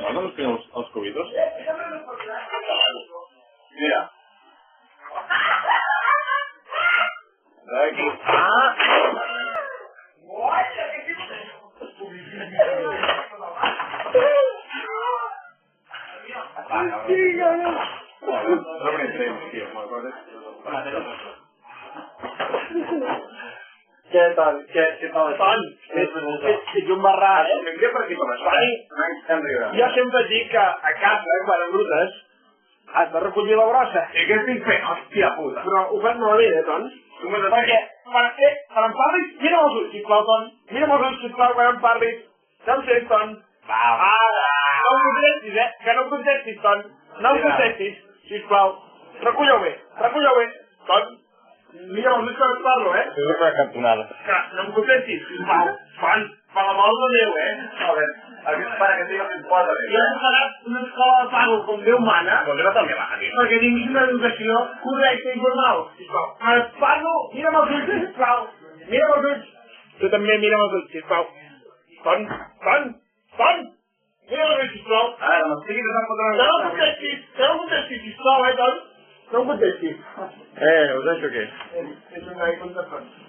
Posa els que els cubitos. Mira. Aquí. Què tal? Estic un barrat, eh? Què per aquí com estàs? Jo sempre dic que a casa, quan embrutes, has de recollir la brossa. I què estic fent? Hòstia puta. Però ho fas malament, Ton? Perquè, quan em parlis, mira'm els ulls, sisplau, Ton. Mira'm els ulls, sisplau, quan em parlis. No em sents, Ton. Va. No em contestis, eh? Que no em contestis, Ton. No em contestis, sisplau. Recull-ho bé, Ton. Mira'm els ulls quan em parlo, eh? És una cantonada. Que no em contestis, sisplau. Ton, per la vol de Déu, eh? Joder, para que te digas posa bé. Jo he pagat una escola de pago com Déu mana, Doncs no també va, aquí. perquè tinguis una educació correcta i formal. Sisplau. Et parlo, mira'm els ulls, sisplau. Mira'm els ulls. Tu també mira'm els ulls, sisplau. Ton. Mira'm els ulls, sisplau. Ara, no estiguis de Sant Fotre. No em contestis, sisplau, Ton. No em contestis. Us deixo aquí. És un noi contemporani.